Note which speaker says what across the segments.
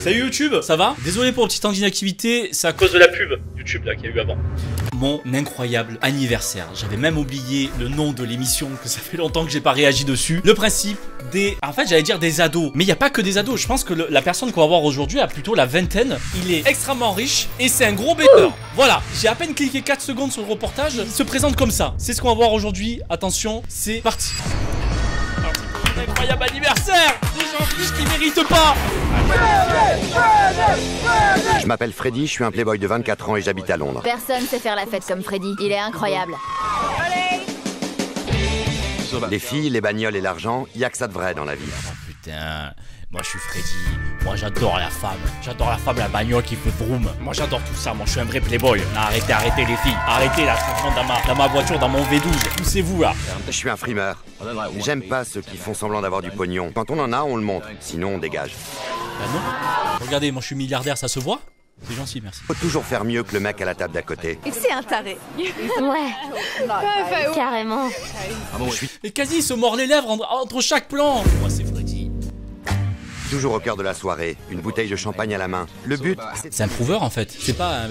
Speaker 1: Salut YouTube, ça va? Désolé pour le petit temps d'inactivité, c'est à cause de la pub YouTube là qu'il y a eu avant. Mon incroyable anniversaire. J'avais même oublié le nom de l'émission, que ça fait longtemps que j'ai pas réagi dessus. Le principe des... En fait j'allais dire des ados, mais il n'y a pas que des ados. Je pense que la personne qu'on va voir aujourd'hui a plutôt la vingtaine. Il est extrêmement riche et c'est un gros bêteur. Voilà, j'ai à peine cliqué 4 secondes sur le reportage. Il se présente comme ça. C'est ce qu'on va voir aujourd'hui. Attention, c'est parti. Un incroyable anniversaire. Des gens riches qui méritent pas.
Speaker 2: Je m'appelle Freddy, je suis un playboy de 24 ans et j'habite à Londres.
Speaker 3: Personne sait faire la fête comme Freddy, il est incroyable.
Speaker 2: Les filles, les bagnoles et l'argent, y a que ça de vrai dans la vie.
Speaker 1: Oh putain, moi je suis Freddy. Moi j'adore la femme. J'adore la femme, la bagnole qui fait vroom. Moi j'adore tout ça, moi je suis un vrai playboy. Non, arrêtez les filles. Arrêtez là, dans ma voiture, dans mon V12. Poussez-vous là.
Speaker 2: Je suis un frimeur. J'aime pas ceux qui font semblant d'avoir du pognon. Quand on en a, on le montre. Sinon, on dégage.
Speaker 1: Bah non. Regardez, moi je suis milliardaire, ça se voit? C'est gentil, merci.
Speaker 2: Faut toujours faire mieux que le mec à la table d'à côté.
Speaker 3: C'est un taré. Ouais, carrément.
Speaker 1: Et quasi il se mord les lèvres entre chaque plan. Moi c'est Freddy.
Speaker 2: Toujours au cœur de la soirée, une bouteille de champagne à la main. Le but,
Speaker 1: c'est un prouveur en fait. C'est pas un...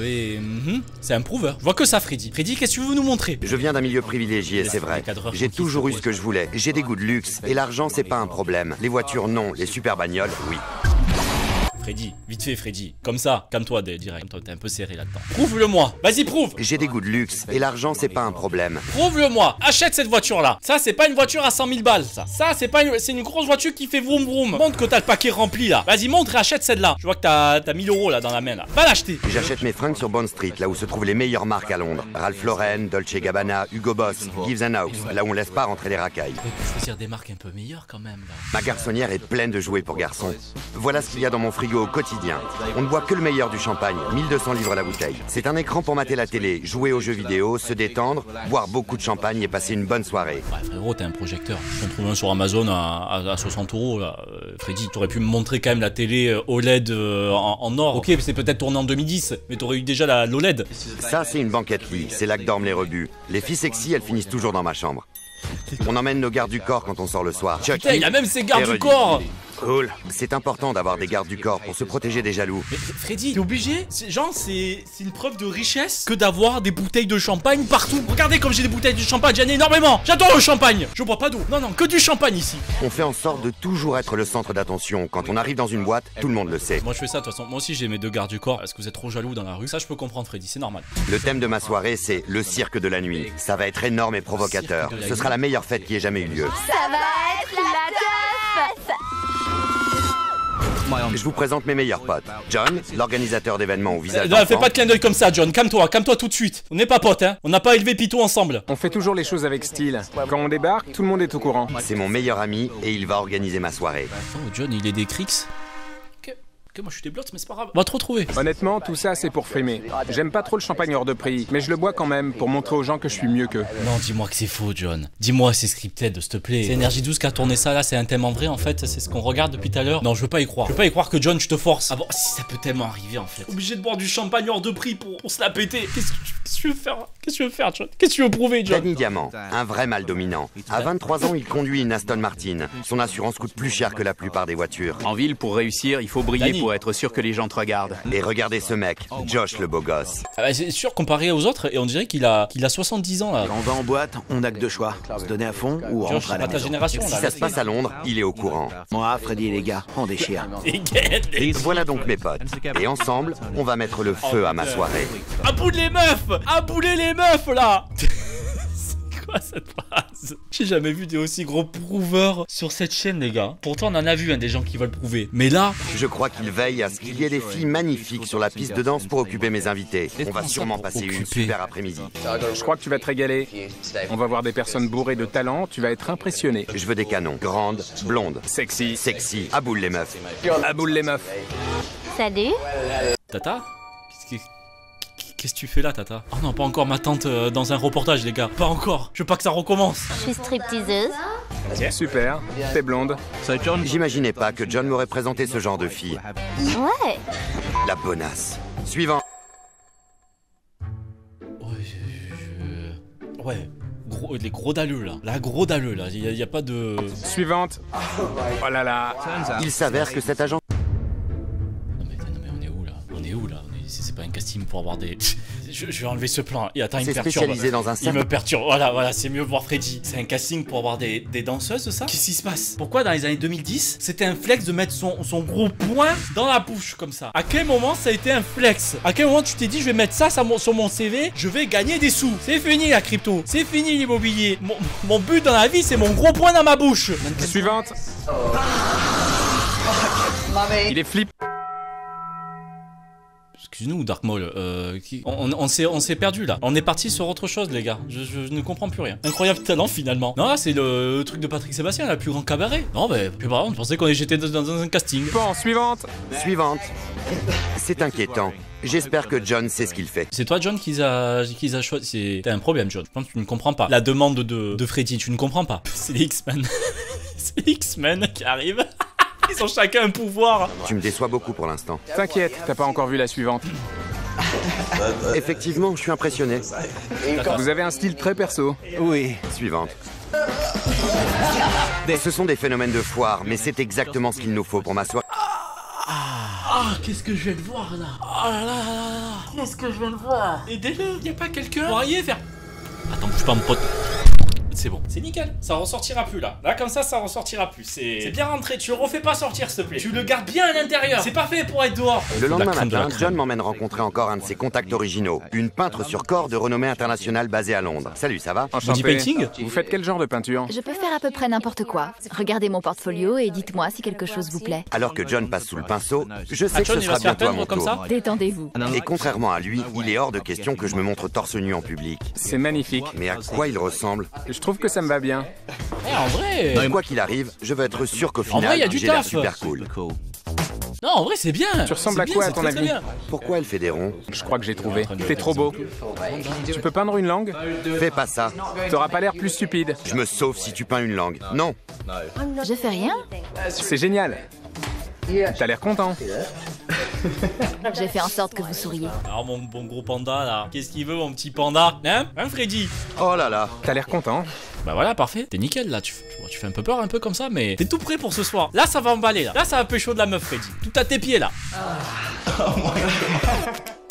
Speaker 1: c'est un prouveur. Je vois que ça Freddy. Freddy, qu'est-ce que tu veux nous montrer?
Speaker 2: je viens d'un milieu privilégié, c'est vrai. J'ai toujours eu ce que je voulais. J'ai des goûts de luxe et l'argent c'est pas un problème. Les voitures non, les super bagnoles, oui.
Speaker 1: Freddy, vite fait Freddy. Comme ça, calme-toi direct. Toi t'es un peu serré là-dedans. Prouve-le-moi. Vas-y prouve.
Speaker 2: J'ai des goûts de luxe et l'argent c'est pas un problème.
Speaker 1: Prouve-le-moi. Achète cette voiture-là. Ça c'est pas une voiture à 100 000 balles. Ça c'est pas c'est une grosse voiture qui fait vroom vroom. Montre que t'as le paquet rempli là. Vas-y montre et achète celle-là. Je vois que t'as 1000 € là dans la main là. Va l'acheter.
Speaker 2: J'achète mes fringues sur Bond Street, là où se trouvent les meilleures marques à Londres. Ralph Lauren, Dolce Gabbana, Hugo Boss, Gives and House, là où on laisse pas rentrer les racailles.
Speaker 1: On peut choisir des marques un peu meilleures quand même là.
Speaker 2: Ma garçonnière est pleine de jouets pour garçons. Voilà ce qu'il y a dans mon frigo au quotidien. On ne boit que le meilleur du champagne, 1200 livres la bouteille. C'est un écran pour mater la télé, jouer aux jeux vidéo, se détendre, boire beaucoup de champagne et passer une bonne soirée.
Speaker 1: Ouais frérot, t'as un projecteur. J'en trouve un sur Amazon à 60 € là. Freddy, t'aurais pu me montrer quand même la télé OLED en or. Ok, c'est peut-être tourné en 2010, mais t'aurais eu déjà l'OLED.
Speaker 2: Ça, c'est une banquette lit, c'est là que dorment les rebus. Les filles sexy, elles finissent toujours dans ma chambre. On emmène nos gardes du corps quand on sort le soir.
Speaker 1: Putain, il a même ses gardes du corps.
Speaker 2: Cool. C'est important d'avoir des gardes du corps pour se protéger des jaloux.
Speaker 1: Mais Freddy, t'es obligé? Genre, c'est une preuve de richesse que d'avoir des bouteilles de champagne partout. Regardez comme j'ai des bouteilles de champagne, j'en ai énormément. J'adore le champagne. Je bois pas d'eau. Non, non, que du champagne ici.
Speaker 2: On fait en sorte de toujours être le centre d'attention. Quand on arrive dans une boîte, tout le monde le sait.
Speaker 1: Moi, je fais ça de toute façon. Moi aussi, j'ai mes 2 gardes du corps parce que vous êtes trop jaloux dans la rue. Ça, je peux comprendre, Freddy, c'est normal.
Speaker 2: Le thème de ma soirée, c'est le cirque de la nuit. Ça va être énorme et provocateur. Ce sera la meilleure fête qui ait jamais eu lieu.
Speaker 3: Ça va être la teuf.
Speaker 2: Je vous présente mes meilleurs potes. John, l'organisateur d'événements au visage
Speaker 1: Non,
Speaker 2: d'enfant.
Speaker 1: fais pas de clin d'œil comme ça, John. Calme-toi tout de suite. On n'est pas potes, hein. On n'a pas élevé Pito ensemble.
Speaker 4: On fait toujours les choses avec style. Quand on débarque, tout le monde est au courant.
Speaker 2: C'est mon meilleur ami et il va organiser ma soirée.
Speaker 1: Oh, John, il est des Crix. Ok, moi je suis des blots, mais c'est pas grave. On va te retrouver.
Speaker 4: Honnêtement, tout ça, c'est pour frimer. J'aime pas trop le champagne hors de prix, mais je le bois quand même pour montrer aux gens que je suis mieux qu'eux.
Speaker 1: Non, dis-moi que c'est faux, John. Dis-moi que c'est scripted, s'il te plaît. C'est Énergie 12 qui a tourné ça là, c'est un thème en vrai en fait, c'est ce qu'on regarde depuis tout à l'heure. Non, je veux pas y croire. Je veux pas y croire que John, je te force. Ah bon, si ça peut tellement arriver en fait. Obligé de boire du champagne hors de prix pour se la péter. Qu'est-ce que tu veux faire? Qu'est-ce que tu veux faire, John? Qu'est-ce que tu veux prouver, John?
Speaker 2: Danny Diamant, un vrai mâle dominant. À 23 ans, il conduit une Aston Martin. Son assurance coûte plus cher que la plupart des voitures.
Speaker 5: En ville, pour réussir, il faut briller
Speaker 1: Danny.
Speaker 5: pour être sûr que les gens te regardent.
Speaker 2: Et regardez ce mec, Josh le beau gosse.
Speaker 1: Ah bah, c'est sûr, comparé aux autres, et on dirait qu'il a 70 ans là.
Speaker 6: Quand on va en boîte, on n'a que 2 choix. Se donner à fond ou
Speaker 1: Josh,
Speaker 6: rentrer
Speaker 1: c'est
Speaker 6: à la
Speaker 1: pas ta
Speaker 6: maison.
Speaker 1: génération
Speaker 2: Si
Speaker 1: là.
Speaker 2: ça se passe à Londres, il est au courant.
Speaker 6: Moi, Freddy et les gars, on déchire.
Speaker 2: Voilà donc mes potes. Et ensemble, on va mettre le feu à ma soirée.
Speaker 1: Aboule les meufs! Aboulez les meufs là! C'est quoi cette phrase? J'ai jamais vu des aussi gros prouveurs sur cette chaîne, les gars. Pourtant, on en a vu des gens qui veulent prouver. Mais là,
Speaker 2: Je crois qu'il veille à ce qu'il y ait des filles magnifiques sur la piste de danse pour occuper mes invités. On va sûrement passer une super après-midi.
Speaker 4: Je crois que tu vas te régaler. On va voir des personnes bourrées de talent, tu vas être impressionné.
Speaker 2: Je veux des canons. Grandes, blondes,
Speaker 4: Sexy.
Speaker 2: sexy, à boule les meufs.
Speaker 4: À boule les meufs.
Speaker 3: Salut.
Speaker 1: Tata? Qu'est-ce que tu fais là, Tata? Oh non, pas encore ma tante dans un reportage, les gars. Pas encore. Je veux pas que ça recommence.
Speaker 3: Je suis stripteaseuse.
Speaker 4: Super. T'es blonde.
Speaker 2: J'imaginais pas que John m'aurait présenté ce genre de fille.
Speaker 3: Ouais.
Speaker 2: La bonasse. Suivant.
Speaker 1: Ouais. Les gros dalleux là. La gros dalleux là. Il y a pas de...
Speaker 4: Suivante. Oh là là.
Speaker 2: Il s'avère que cet agent
Speaker 1: On est où là? C'est pas un casting pour avoir des... je vais enlever ce plan. Et attends, il me
Speaker 2: C'est
Speaker 1: perturbe.
Speaker 2: spécialisé dans un
Speaker 1: Il
Speaker 2: cercle.
Speaker 1: me perturbe. Voilà, c'est mieux voir Freddy. C'est un casting pour avoir des danseuses, ça? Qu'est-ce qui se passe? Pourquoi dans les années 2010, c'était un flex de mettre son gros poing dans la bouche comme ça? À quel moment ça a été un flex? À quel moment tu t'es dit je vais mettre ça sur mon CV, je vais gagner des sous? C'est fini la crypto, c'est fini l'immobilier. Mon but dans la vie, c'est mon gros poing dans ma bouche.
Speaker 4: Suivante. Il est flip.
Speaker 1: Excuse-nous, Dark Maul, on s'est perdu là. On est parti sur autre chose, les gars. Je ne comprends plus rien. Incroyable talent finalement. Non, là, c'est le truc de Patrick Sébastien, la plus grand cabaret. Non, mais plus marrant, on pensait qu'on était dans un casting.
Speaker 4: Bon, suivante.
Speaker 2: Suivante. C'est inquiétant. J'espère que John sait ce qu'il fait.
Speaker 1: C'est toi, John, qui a choisi. T'as un problème, John. Je pense que tu ne comprends pas. La demande de Freddy, tu ne comprends pas. C'est les X-Men. C'est les X-Men qui arrivent. Ils ont chacun un pouvoir.
Speaker 2: Tu me déçois beaucoup pour l'instant.
Speaker 4: T'inquiète, t'as pas encore vu la suivante.
Speaker 2: Effectivement, je suis impressionné.
Speaker 4: Vous avez un style très perso.
Speaker 6: Oui.
Speaker 2: Suivante. Ce sont des phénomènes de foire, mais c'est exactement ce qu'il nous faut pour ma soirée.
Speaker 1: Ah, qu'est-ce que je viens de voir là? Oh là là là là. Qu'est-ce que je viens de voir? Aidez-le, y'a pas quelqu'un pour aller faire... Attends, bouge pas mon pote. C'est bon, c'est nickel, ça ressortira plus là. Là comme ça ressortira plus. C'est bien rentré, tu le refais pas sortir s'il te plaît. Tu le gardes bien à l'intérieur. C'est pas fait pour être dehors.
Speaker 2: Le lendemain matin, John m'emmène rencontrer encore un de ses contacts originaux, une peintre sur corps de renommée internationale basée à Londres. Salut, ça va?
Speaker 1: Body painting?
Speaker 4: Vous faites quel genre de peinture?
Speaker 7: Je peux faire à peu près n'importe quoi. Regardez mon portfolio et dites-moi si quelque chose vous plaît.
Speaker 2: Alors que John passe sous le pinceau, je sais que
Speaker 1: John,
Speaker 2: ce
Speaker 1: il va
Speaker 2: sera
Speaker 1: se faire
Speaker 2: bientôt à
Speaker 1: peindre
Speaker 2: mon
Speaker 1: comme
Speaker 2: tour.
Speaker 1: ça?
Speaker 7: Détendez-vous.
Speaker 2: Et contrairement à lui, il est hors de question que je me montre torse nu en public.
Speaker 4: C'est magnifique.
Speaker 2: Mais à quoi il ressemble?
Speaker 4: Je trouve que ça me va bien.
Speaker 1: Eh, en vrai...
Speaker 2: Quoi qu'il arrive, je veux être sûr qu'au
Speaker 1: vrai,
Speaker 2: final,
Speaker 1: il y a du
Speaker 2: j'ai l'air
Speaker 1: taf.
Speaker 2: super cool.
Speaker 1: Non, en vrai, c'est bien.
Speaker 4: Tu ressembles à
Speaker 1: C'est
Speaker 4: quoi,
Speaker 1: bien,
Speaker 4: à ton
Speaker 1: c'est très,
Speaker 4: avis?
Speaker 1: très bien.
Speaker 2: Pourquoi elle fait des ronds?
Speaker 4: Je crois que j'ai trouvé. T'es trop beau. Tu peux peindre une langue?
Speaker 2: Fais pas ça.
Speaker 4: T'auras pas l'air plus stupide.
Speaker 2: Je me sauve si tu peins une langue. Non.
Speaker 7: Je fais rien.
Speaker 4: C'est génial. T'as l'air content.
Speaker 7: J'ai fait en sorte que vous souriez.
Speaker 1: Alors mon bon gros panda là, qu'est-ce qu'il veut mon petit panda? Hein Freddy?
Speaker 2: Oh là là.
Speaker 4: T'as l'air content.
Speaker 1: Bah voilà, parfait. T'es nickel là, tu fais un peu peur un peu comme ça, mais t'es tout prêt pour ce soir. Là ça va emballer là. Là ça va pécho de la meuf Freddy. Tout à tes pieds là.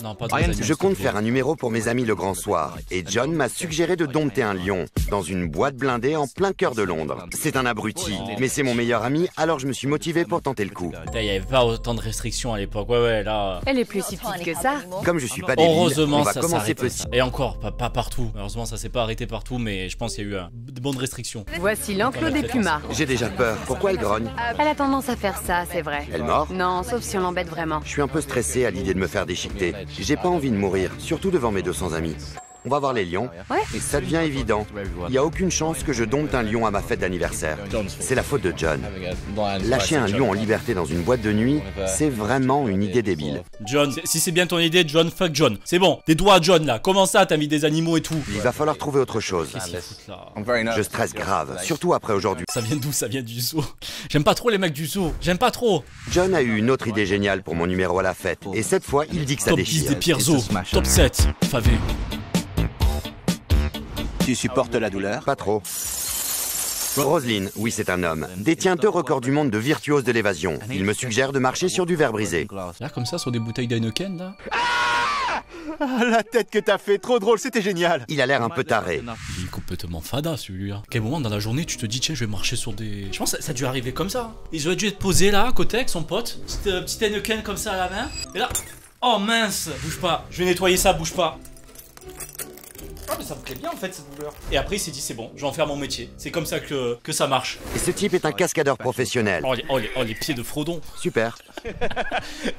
Speaker 1: Non, pas de
Speaker 2: Je compte faire un numéro pour mes amis le grand soir. Et John m'a suggéré de dompter un lion dans une boîte blindée en plein cœur de Londres. C'est un abruti, mais c'est mon meilleur ami, alors je me suis motivé pour tenter le coup.
Speaker 1: Il y avait pas autant de restrictions à l'époque. Ouais, là.
Speaker 8: Elle est plus subtile que ça.
Speaker 2: Comme je suis pas débile,
Speaker 1: Heureusement,
Speaker 2: on va
Speaker 1: ça
Speaker 2: commencer
Speaker 1: s'arrête.
Speaker 2: petit.
Speaker 1: Et encore, pas partout. Heureusement, ça s'est pas arrêté partout, mais je pense qu'il y a eu de bonnes restrictions.
Speaker 8: Voici l'enclos des pumas.
Speaker 2: J'ai déjà peur. Pourquoi elle grogne?
Speaker 8: Elle a tendance à faire ça, c'est vrai.
Speaker 2: Elle mord?
Speaker 8: Non, sauf si on l'embête vraiment.
Speaker 2: Je suis un peu stressé à l'idée de me faire déchiqueter. J'ai pas envie de mourir, surtout devant mes 200 amis. On va voir les lions, et ça devient évident. Il n'y a aucune chance que je dompte un lion à ma fête d'anniversaire. C'est la faute de John. Lâcher un lion en liberté dans une boîte de nuit, c'est vraiment une idée débile.
Speaker 1: John, si c'est bien ton idée, John, fuck John. C'est bon, tes doigts à John là. Comment ça, t'as mis des animaux et tout?
Speaker 2: Il va falloir trouver autre chose.
Speaker 1: Qu'est-ce qu'il fout là?
Speaker 2: Je stresse grave, surtout après aujourd'hui.
Speaker 1: Ça vient d'où? Ça vient du zoo. J'aime pas trop les mecs du zoo. J'aime pas trop.
Speaker 2: John a eu une autre idée géniale pour mon numéro à la fête. Et cette fois, il dit que ça
Speaker 1: Top 10
Speaker 2: déchire.
Speaker 1: des pires zoos. Top 7. Favé.
Speaker 6: Tu supportes la douleur?
Speaker 2: Pas trop. Roselyne, oui c'est un homme, détient 2 records du monde de virtuose de l'évasion. Il me suggère de marcher sur du verre brisé.
Speaker 1: Là comme ça sur des bouteilles d'Heineken là.
Speaker 6: Ah, la tête que t'as fait, trop drôle, c'était génial.
Speaker 2: Il a l'air un peu taré.
Speaker 1: Il est complètement fada celui-là. À quel moment dans la journée tu te dis tiens je vais marcher sur des... Je pense que ça a dû arriver comme ça. Ils auraient dû être posés là à côté avec son pote. Petite Heineken comme ça à la main. Et là... Oh mince. Bouge pas. Je vais nettoyer ça, bouge pas. Ah mais ça me plaît bien en fait cette douleur. Et après il s'est dit c'est bon, je vais en faire mon métier. C'est comme ça que ça marche.
Speaker 2: Et ce type est un cascadeur professionnel.
Speaker 1: Oh les pieds de Frodon.
Speaker 2: Super.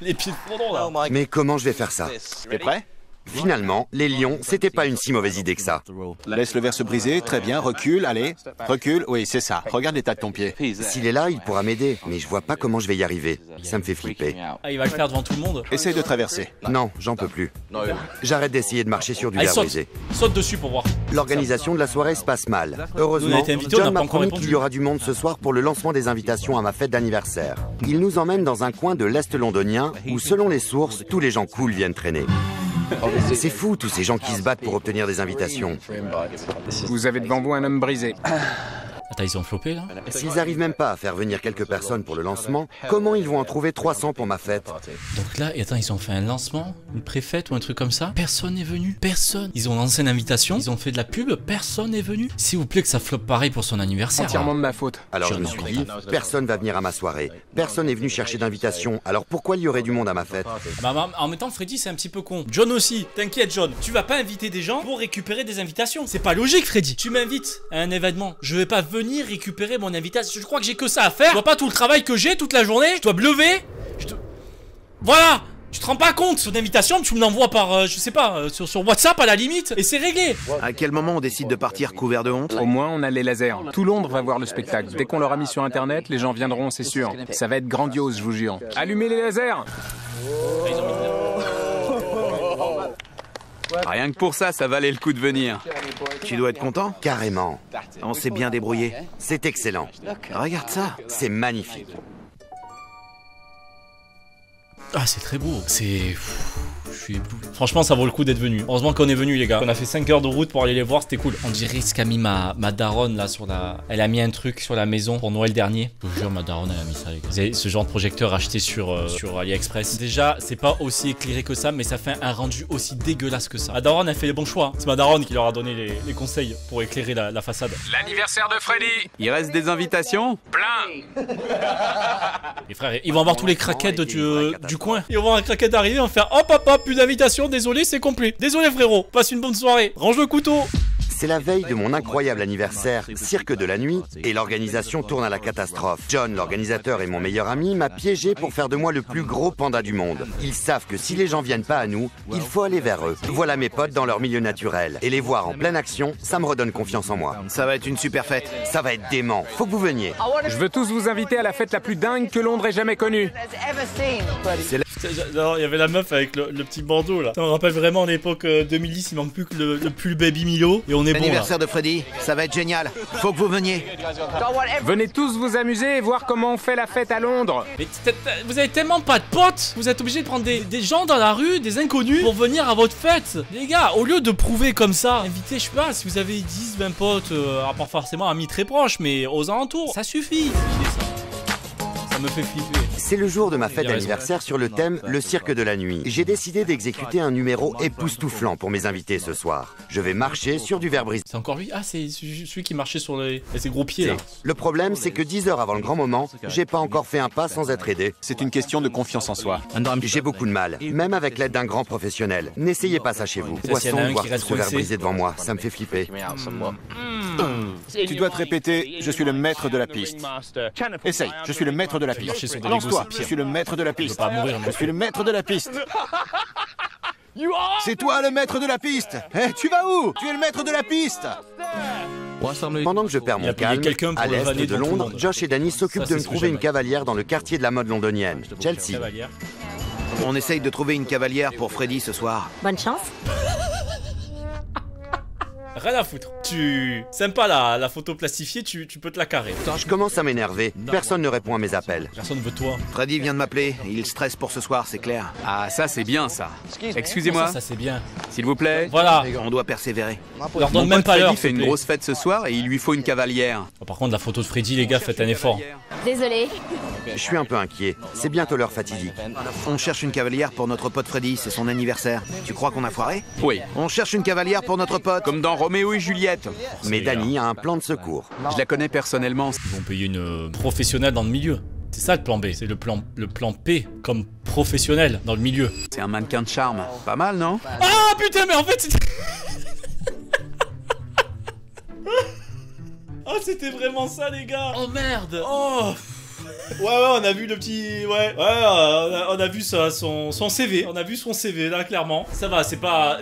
Speaker 1: Les pieds de Frodon là.
Speaker 2: Mais comment je vais faire ça?
Speaker 6: T'es prêt?
Speaker 2: Finalement, les lions, c'était pas une si mauvaise idée que ça.
Speaker 6: Laisse le verre se briser, très bien, recule, allez. Recule, oui, c'est ça. Regarde l'état de ton pied.
Speaker 2: S'il est là, il pourra m'aider, mais je vois pas comment je vais y arriver. Ça me fait flipper.
Speaker 1: Ah il va le faire devant tout le monde.
Speaker 6: Essaye de traverser.
Speaker 2: Non, j'en peux plus. J'arrête d'essayer de marcher sur du
Speaker 1: Allez
Speaker 2: verre
Speaker 1: saute.
Speaker 2: brisé.
Speaker 1: Saute dessus pour voir.
Speaker 2: L'organisation de la soirée se passe mal.
Speaker 1: Nous, on a
Speaker 2: Heureusement,
Speaker 1: été invités, on n'a
Speaker 2: John
Speaker 1: pas
Speaker 2: m'a
Speaker 1: encore
Speaker 2: promis
Speaker 1: répondu.
Speaker 2: qu'il y aura du monde ce soir pour le lancement des invitations à ma fête d'anniversaire. Il nous emmène dans un coin de l'Est londonien où, selon les sources, tous les gens cool viennent traîner. C'est fou, tous ces gens qui se battent pour obtenir des invitations.
Speaker 4: Vous avez devant vous un homme brisé.
Speaker 1: Attends, ils ont flopé là?
Speaker 2: S'ils arrivent même pas à faire venir quelques personnes pour le lancement, comment ils vont en trouver 300 pour ma fête?
Speaker 1: Donc là, attends, ils ont fait un lancement, une préfète ou un truc comme ça? Personne n'est venu. Personne. Ils ont lancé une invitation, ils ont fait de la pub, personne n'est venu. S'il vous plaît que ça floppe pareil pour son anniversaire.
Speaker 4: Entièrement de ma faute.
Speaker 2: Alors je me suis dit, personne va venir à ma soirée. Personne n'est venu chercher d'invitation, alors pourquoi il y aurait du monde à ma fête?
Speaker 1: Bah, en même temps, Freddy, c'est un petit peu con. John aussi. T'inquiète, John. Tu vas pas inviter des gens pour récupérer des invitations. C'est pas logique, Freddy. Tu m'invites à un événement. Je vais pas venir récupérer mon invitation. Je crois que j'ai que ça à faire. Je vois pas tout le travail que j'ai toute la journée. Je dois me lever. Voilà. Tu te rends pas compte, son invitation, tu me l'envoies par, je sais pas, sur WhatsApp à la limite, et c'est réglé.
Speaker 5: À quel moment on décide de partir couvert de honte?
Speaker 4: Au moins, on a les lasers. Tout Londres va voir le spectacle. Dès qu'on l'aura mis sur Internet, les gens viendront, c'est sûr. Ça va être grandiose, je vous jure. Allumez les lasers!
Speaker 5: Rien que pour ça, ça valait le coup de venir. Tu dois être content?
Speaker 2: Carrément.
Speaker 5: On s'est bien débrouillé.
Speaker 2: C'est excellent.
Speaker 5: Regarde ça.
Speaker 2: C'est magnifique.
Speaker 1: Ah, c'est très beau. C'est... Je suis ébloui. Franchement, ça vaut le coup d'être venu. Heureusement qu'on est venu, les gars. On a fait 5 heures de route pour aller les voir, c'était cool. On dirait ce qu'a mis ma daronne là sur la... Elle a mis un truc sur la maison pour Noël dernier. Je vous jure, ma daronne, elle a mis ça, les gars. Vous avez ce genre de projecteur acheté sur AliExpress. Déjà, c'est pas aussi éclairé que ça, mais ça fait un rendu aussi dégueulasse que ça. Ma daronne, elle fait les bons choix. Hein. C'est ma daronne qui leur a donné les conseils pour éclairer la façade.
Speaker 4: L'anniversaire de Freddy!
Speaker 5: Il reste des invitations?
Speaker 4: Plein!
Speaker 1: Les frères, ils vont avoir tous les craquettes du coin. Ils vont voir un craquette arriver, on va faire hop hop hop, plus d'invitation, désolé, c'est complet. Désolé frérot, passe une bonne soirée. Range le couteau.
Speaker 2: C'est la veille de mon incroyable anniversaire, cirque de la nuit, et l'organisation tourne à la catastrophe. John, l'organisateur et mon meilleur ami, m'a piégé pour faire de moi le plus gros panda du monde. Ils savent que si les gens viennent pas à nous, il faut aller vers eux. Voilà mes potes dans leur milieu naturel. Et les voir en pleine action, ça me redonne confiance en moi.
Speaker 5: Ça va être une super fête.
Speaker 2: Ça va être dément, faut que vous veniez.
Speaker 4: Je veux tous vous inviter à la fête la plus dingue que Londres ait jamais connue.
Speaker 1: Non, il y avait la meuf avec le petit bandeau là. Ça me rappelle vraiment l'époque 2010, il manque plus que le pull Baby Milo et on est bon là.
Speaker 5: L'anniversaire de Freddy, ça va être génial. Faut que vous veniez.
Speaker 4: Venez tous vous amuser et voir comment on fait la fête à Londres.
Speaker 1: Mais vous avez tellement pas de potes, vous êtes obligé de prendre des gens dans la rue, des inconnus, pour venir à votre fête. Les gars, au lieu de prouver comme ça, invitez, je sais pas, si vous avez 10, 20 potes, pas forcément amis très proches, mais aux alentours, ça suffit. Ça me fait flipper.
Speaker 2: C'est le jour de ma fête d'anniversaire sur le thème Le cirque de la nuit. J'ai décidé d'exécuter un numéro époustouflant pour mes invités ce soir. Je vais marcher sur du verre brisé.
Speaker 1: C'est encore lui? Ah, c'est celui qui marchait sur ses gros pieds là.
Speaker 2: Le problème, c'est que 10 heures avant le grand moment, j'ai pas encore fait un pas sans être aidé.
Speaker 6: C'est une question de confiance en soi.
Speaker 2: J'ai beaucoup de mal, même avec l'aide d'un grand professionnel. N'essayez pas ça chez vous. Poisson, voir tout ce verre brisé devant moi, ça me fait flipper.
Speaker 6: Tu dois te répéter, je suis le maître de la piste. Essaye, je suis le maître de la piste. Lance-toi, je suis le maître de la piste. Je suis le maître de la piste. C'est toi le maître de la piste. Eh, tu vas où? Tu es le maître de la piste.
Speaker 2: Pendant que je perds mon calme, à l'est de Londres, Josh et Danny s'occupent de me trouver une cavalière dans le quartier de la mode londonienne, Chelsea.
Speaker 5: On essaye de trouver une cavalière pour Freddy ce soir.
Speaker 3: Bonne chance.
Speaker 1: Rien à foutre. Sympa la photo plastifiée, tu peux te la carrer.
Speaker 2: Je commence à m'énerver. Personne ne répond à mes appels.
Speaker 1: Personne veut toi.
Speaker 5: Freddy vient de m'appeler. Il stresse pour ce soir, c'est clair. Ah, ça c'est bien ça. Excusez-moi.
Speaker 1: Ça c'est bien.
Speaker 5: S'il vous plaît.
Speaker 1: Voilà.
Speaker 5: On doit persévérer.
Speaker 1: Leur donne
Speaker 5: Mon
Speaker 1: même
Speaker 5: pote
Speaker 1: pas l'heure.
Speaker 5: Freddy fait une grosse fête ce soir et il lui faut une cavalière.
Speaker 1: Oh, par contre, la photo de Freddy, les gars, faites un effort.
Speaker 3: Désolé.
Speaker 2: Je suis un peu inquiet. C'est bientôt l'heure fatidique.
Speaker 5: On cherche une cavalière pour notre pote Freddy, c'est son anniversaire. Tu crois qu'on a foiré?
Speaker 6: Oui.
Speaker 5: On cherche une cavalière pour notre pote.
Speaker 6: Comme dans Roméo et Juliette.
Speaker 2: Mais Danny a un plan de secours.
Speaker 6: Je la connais personnellement.
Speaker 1: Ils vont payer une professionnelle dans le milieu. C'est ça le plan B, c'est le plan P comme professionnel dans le milieu.
Speaker 6: C'est un mannequin de charme. Pas mal, non?
Speaker 1: Ah putain, mais en fait c'était... Oh, c'était vraiment ça les gars. Oh merde. Oh. Ouais, on a vu le petit... Ouais, on a vu ça, son CV. On a vu son CV, là, clairement. Ça va, c'est pas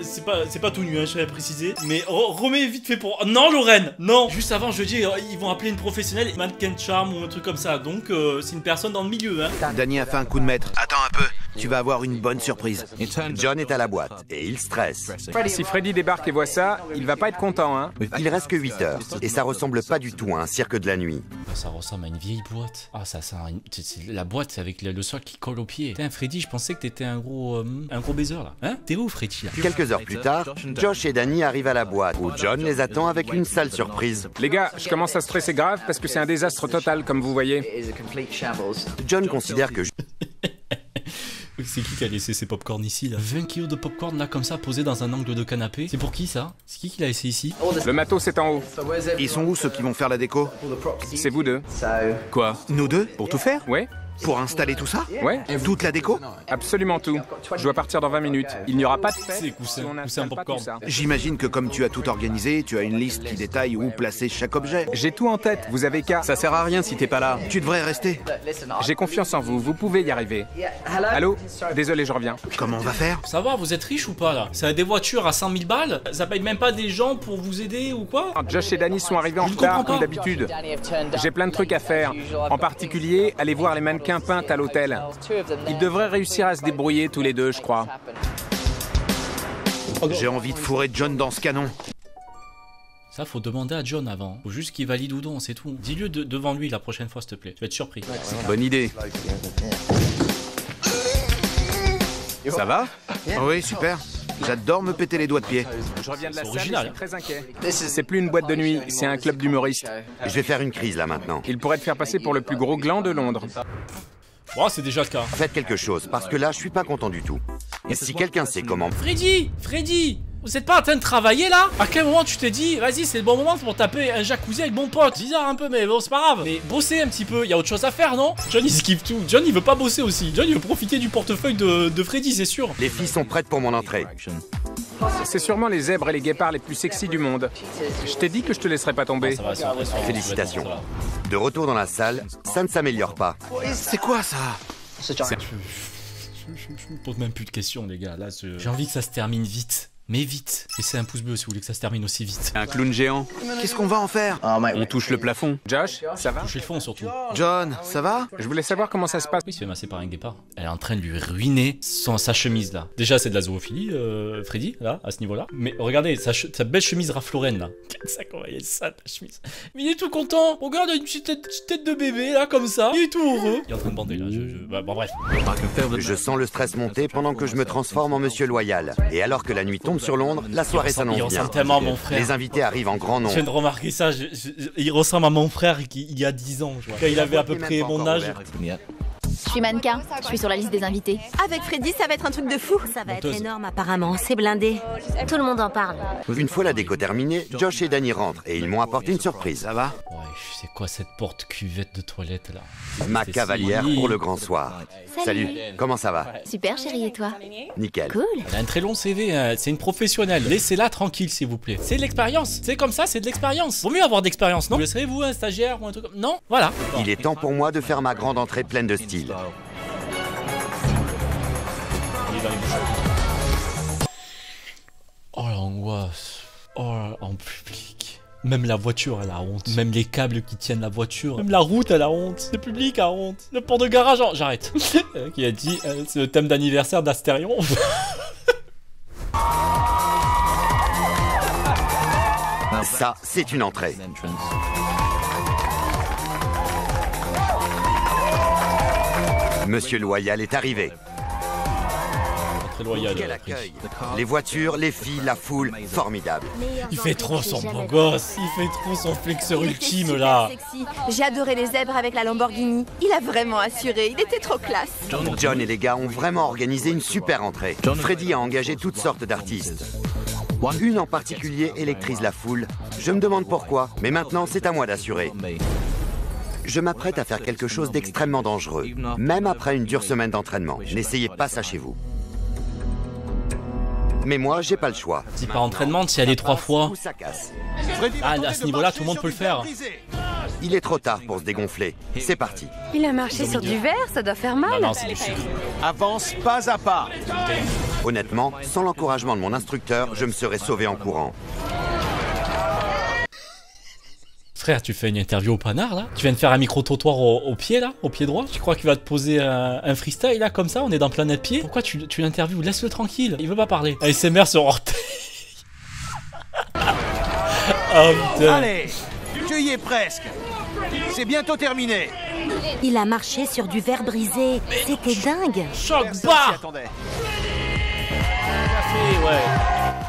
Speaker 1: tout nu, hein, je vais préciser. Mais remets vite fait pour... Non, Lorraine, non. Juste avant, je dis, ils vont appeler une professionnelle, mannequin de charme ou un truc comme ça. Donc, c'est une personne dans le milieu, hein.
Speaker 5: Danny a fait un coup de maître. Attends un peu.
Speaker 6: Tu vas avoir une bonne surprise.
Speaker 2: John est à la boîte et il stresse.
Speaker 4: Si Freddy débarque et voit ça, il va pas être content, hein.
Speaker 2: Il reste que 8 heures et ça ressemble pas du tout à un cirque de la nuit.
Speaker 1: Ça ressemble à une vieille boîte. Ah, ça c'est la boîte avec le sol qui colle au pied. Putain, Freddy, je pensais que t'étais un gros baiser là. Hein? T'es où, Freddy là?
Speaker 2: Quelques heures plus tard, Josh et Danny arrivent à la boîte où John les attend avec une sale surprise.
Speaker 4: Les gars, je commence à stresser grave parce que c'est un désastre total, comme vous voyez.
Speaker 2: John considère que
Speaker 1: C'est qui a laissé ses popcorn ici là? 20 kilos de popcorn là comme ça posés dans un angle de canapé. C'est pour qui ça? C'est qui l'a laissé ici?
Speaker 4: Le matos est en haut.
Speaker 6: Ils sont où ceux qui vont faire la déco?
Speaker 4: C'est vous deux.
Speaker 5: Quoi?
Speaker 6: Nous deux? Pour tout faire?
Speaker 4: Ouais?
Speaker 6: Pour installer tout ça?
Speaker 4: Ouais?
Speaker 6: Toute la déco?
Speaker 4: Absolument tout. Je dois partir dans 20 minutes. Il n'y aura pas de fête.
Speaker 1: C'est coussin,
Speaker 4: si on
Speaker 1: coussin
Speaker 4: n'installe pas
Speaker 1: popcorn.
Speaker 4: tout ça.
Speaker 6: J'imagine que comme tu as tout organisé, tu as une liste qui détaille où placer chaque objet.
Speaker 4: J'ai tout en tête, vous avez qu'à.
Speaker 5: Ça sert à rien si t'es pas là.
Speaker 6: Tu devrais rester.
Speaker 4: J'ai confiance en vous, vous pouvez y arriver. Allô? Désolé, je reviens.
Speaker 6: Comment on va faire?
Speaker 1: Ça va, vous êtes riche ou pas là? C'est des voitures à 100 000 balles? Ça paye même pas des gens pour vous aider ou quoi?
Speaker 4: Josh et Danny sont arrivés en
Speaker 1: Je
Speaker 4: retard
Speaker 1: comprends
Speaker 4: comme
Speaker 1: pas.
Speaker 4: d'habitude. J'ai plein de trucs à faire. En particulier, aller voir les mannequins peintes à l'hôtel. Ils devraient réussir à se débrouiller tous les deux, je crois.
Speaker 6: J'ai envie de fourrer John dans ce canon.
Speaker 1: Ça, faut demander à John avant. Faut juste qu'il valide ou non, c'est tout. Dis-le devant lui la prochaine fois, s'il te plaît. Tu vas être surpris.
Speaker 5: Bonne idée. Ça va?
Speaker 6: Oui, super. J'adore me péter les doigts de pied.
Speaker 4: Je reviens de la
Speaker 1: C'est
Speaker 4: salle et
Speaker 1: original,
Speaker 4: je suis très inquiet. C'est plus une boîte de nuit, c'est un club d'humoristes.
Speaker 2: je vais faire une crise là maintenant.
Speaker 4: Il pourrait te faire passer pour le plus gros gland de Londres.
Speaker 1: Bon, c'est déjà le cas.
Speaker 2: Faites quelque chose parce que là, je suis pas content du tout. Et si quelqu'un sait comment...
Speaker 1: Freddy, vous êtes pas en train de travailler là? À quel moment tu t'es dit, vas-y, c'est le bon moment pour taper un jacuzzi avec mon pote? Bizarre un peu, mais bon, c'est pas grave. Mais bossez un petit peu, y a autre chose à faire, non? John, il skip tout. John, il veut pas bosser aussi. John, il veut profiter du portefeuille de Freddy, c'est sûr.
Speaker 2: Les filles sont prêtes pour mon entrée.
Speaker 4: C'est sûrement les zèbres et les guépards les plus sexy du monde. Je t'ai dit que je te laisserais pas tomber.
Speaker 1: Ça va, c'est impressionnant.
Speaker 2: Félicitations. De retour dans la salle, ça ne s'améliore pas.
Speaker 6: C'est quoi ça?
Speaker 1: Je me pose même plus de questions, les gars. Là, j'ai envie que ça se termine vite. Mais vite. Laissez un pouce bleu si vous voulez que ça se termine aussi vite.
Speaker 5: Un clown géant.
Speaker 6: Qu'est-ce qu'on va en faire?
Speaker 5: On touche le plafond.
Speaker 4: Josh, ça va?
Speaker 1: Touchez le fond surtout.
Speaker 6: John, ça va?
Speaker 4: Je voulais savoir comment ça se passe.
Speaker 1: Il se fait masser par un guépard. Elle est en train de lui ruiner sa chemise là. Déjà, c'est de la zoophilie, Freddy, là, à ce niveau-là. Mais regardez, sa belle chemise Ralph Lauren là. Ça, comment il est sale ta chemise. Mais il est tout content. Regarde, il a une petite tête de bébé là, comme ça. Il est tout heureux. Il est en train de bander là. Bah, bon, bref.
Speaker 2: Je sens le stress monter pendant que je me transforme en Monsieur Loyal. Et alors que la nuit tombe sur Londres, la soirée
Speaker 1: Il
Speaker 2: s'annonce bien.
Speaker 1: ressemble tellement à mon frère.
Speaker 2: Les invités arrivent en grand
Speaker 1: Je viens
Speaker 2: nombre.
Speaker 1: de remarquer ça. Il ressemble à mon frère il y a 10 ans. Quand il avait à peu près mon âge.
Speaker 7: Je suis mannequin, je suis sur la liste des invités.
Speaker 9: Avec Freddy, ça va être un truc de fou. Ça va être énorme apparemment, c'est blindé.
Speaker 3: Tout le monde en parle.
Speaker 2: Une fois la déco terminée, Josh et Danny rentrent et ils m'ont apporté une surprise.
Speaker 6: Ça va?
Speaker 1: Ouais, c'est quoi cette porte cuvette de toilette là?
Speaker 2: Ma
Speaker 1: C'est
Speaker 2: cavalière
Speaker 1: si-
Speaker 2: pour le grand soir. Salut, comment ça va?
Speaker 7: Super chérie, et toi?
Speaker 2: Nickel.
Speaker 7: Cool.
Speaker 1: Elle a un très long CV, hein. C'est une professionnelle. Laissez-la tranquille, s'il vous plaît. C'est de l'expérience. C'est comme ça, c'est de l'expérience. Vaut mieux avoir d'expérience, non? Vous laisserez-vous un stagiaire ou un truc comme... Non? Voilà.
Speaker 2: Il est temps pour moi de faire ma grande entrée pleine de style.
Speaker 1: Il est dans les bouchons. Oh l'angoisse. Oh, en public. Même la voiture, elle a honte. Même les câbles qui tiennent la voiture. Même la route, elle a honte. Le public a honte. Le port de garage, j'arrête. Qui a dit, c'est le thème d'anniversaire d'Astérion.
Speaker 2: Ça, c'est une entrée. Monsieur Loyal est arrivé.
Speaker 1: Très loyal.
Speaker 2: Quel accueil. Les voitures, les filles, la foule, formidable.
Speaker 1: Il fait trop son beau gosse. Il fait trop son flexeur ultime là.
Speaker 9: J'ai adoré les zèbres avec la Lamborghini. Il a vraiment assuré, il était trop classe.
Speaker 2: John et les gars ont vraiment organisé une super entrée. Freddy a engagé toutes sortes d'artistes. Une en particulier électrise la foule. Je me demande pourquoi, mais maintenant c'est à moi d'assurer. Je m'apprête à faire quelque chose d'extrêmement dangereux, même après une dure semaine d'entraînement. N'essayez pas ça chez vous. Mais moi, j'ai pas le choix.
Speaker 1: Si par entraînement, tu y allais 3 fois.
Speaker 2: Ou ça casse.
Speaker 1: Ah, à ce niveau-là, tout le monde peut le faire.
Speaker 2: Il est trop tard pour se dégonfler. C'est parti.
Speaker 8: Il a marché sur du verre, ça doit faire mal.
Speaker 1: Non, non, c'est du sucre.
Speaker 6: Avance pas à pas.
Speaker 2: Honnêtement, sans l'encouragement de mon instructeur, je me serais sauvé en courant.
Speaker 1: Frère, tu fais une interview au panard là? Tu viens de faire un micro-trottoir au pied là? Au pied droit? Tu crois qu'il va te poser un freestyle là comme ça? On est dans Planète Pied? Pourquoi tu l'interviews? Laisse-le tranquille, il veut pas parler. ASMR sur orteil. Oh putain.
Speaker 6: Allez, tu y es presque. C'est bientôt terminé.
Speaker 10: Il a marché sur du verre brisé. C'était dingue.
Speaker 1: Choc bas. Ouais.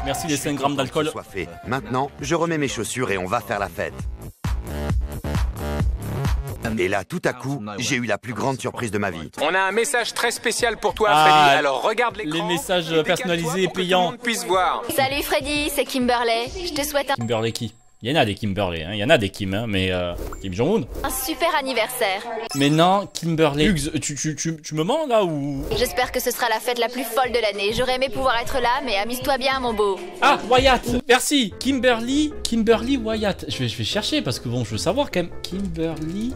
Speaker 1: Merci les 5 grammes d'alcool.
Speaker 2: Maintenant, je remets mes chaussures et on va faire la fête. Et là, tout à coup, j'ai eu la plus grande surprise de ma vie.
Speaker 4: On a un message très spécial pour toi, Freddy. Alors regarde l'écran.
Speaker 1: Les messages personnalisés et payants.
Speaker 4: Pour que tout le monde puisse voir.
Speaker 7: Salut Freddy, c'est Kimberley. Je te souhaite
Speaker 1: Kimberley qui? Il y en a des Kimberley, hein. Il y en a des Kim, hein, mais Kim Jong-un.
Speaker 7: un super anniversaire.
Speaker 1: Mais non, Kimberley. Hugues, tu me mens là ou?
Speaker 7: J'espère que ce sera la fête la plus folle de l'année. J'aurais aimé pouvoir être là, mais amuse-toi bien, mon beau.
Speaker 1: Ah, Wyatt. Merci. Kimberly Wyatt. Je vais chercher parce que bon, je veux savoir quand même. Kimberly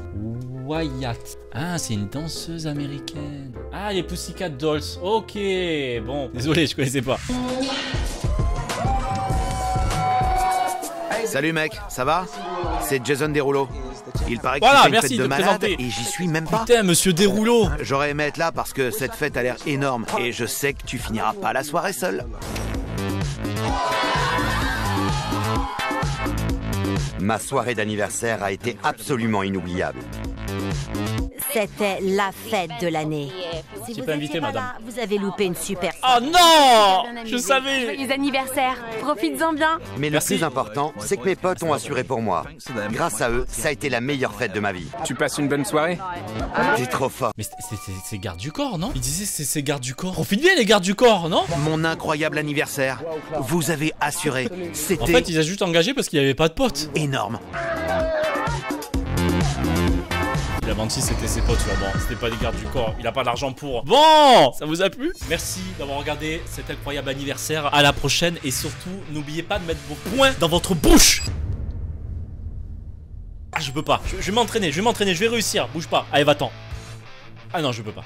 Speaker 1: Wyatt. Ah, c'est une danseuse américaine. Ah, les Pussycat Dolls. Ok, bon. Désolé, je connaissais pas.
Speaker 5: Salut mec, ça va? C'est Jason Derulo. Il paraît que
Speaker 1: voilà,
Speaker 5: c'est une
Speaker 1: merci
Speaker 5: fête
Speaker 1: de
Speaker 5: de malade
Speaker 1: présenter.
Speaker 5: et j'y suis même pas.
Speaker 1: Putain, monsieur Derulo.
Speaker 5: J'aurais aimé être là parce que cette fête a l'air énorme et je sais que tu finiras pas la soirée seul.
Speaker 2: Ma soirée d'anniversaire a été absolument inoubliable.
Speaker 10: C'était la fête de l'année. Si
Speaker 1: J'ai
Speaker 10: vous
Speaker 1: pas
Speaker 10: étiez
Speaker 1: invité,
Speaker 10: pas
Speaker 1: madame.
Speaker 10: là, vous avez loupé une super
Speaker 1: Oh non! Je savais.
Speaker 8: Joyeux anniversaire. Profites-en bien.
Speaker 2: Mais le plus important, c'est que mes potes ont assuré pour moi. Grâce à eux, ça a été la meilleure fête de ma vie.
Speaker 4: Tu passes une bonne soirée?
Speaker 2: T'es trop fort.
Speaker 1: Mais c'est garde du corps, non? Il disait c'est garde du corps. Profite bien les gardes du corps, non?
Speaker 5: Mon incroyable anniversaire. Vous avez assuré. C'était
Speaker 1: En fait, il a juste engagé parce qu'il avait pas de potes.
Speaker 5: énorme.
Speaker 1: Il a menti, c'était ses potes sûrement. C'était pas des gardes du corps. Il a pas d'argent pour. Bon, ça vous a plu? Merci d'avoir regardé cet incroyable anniversaire. À la prochaine et surtout, n'oubliez pas de mettre vos poings dans votre bouche. Ah, je peux pas. Je vais m'entraîner, je vais réussir. Bouge pas. Allez, va-t'en. Ah non, je peux pas.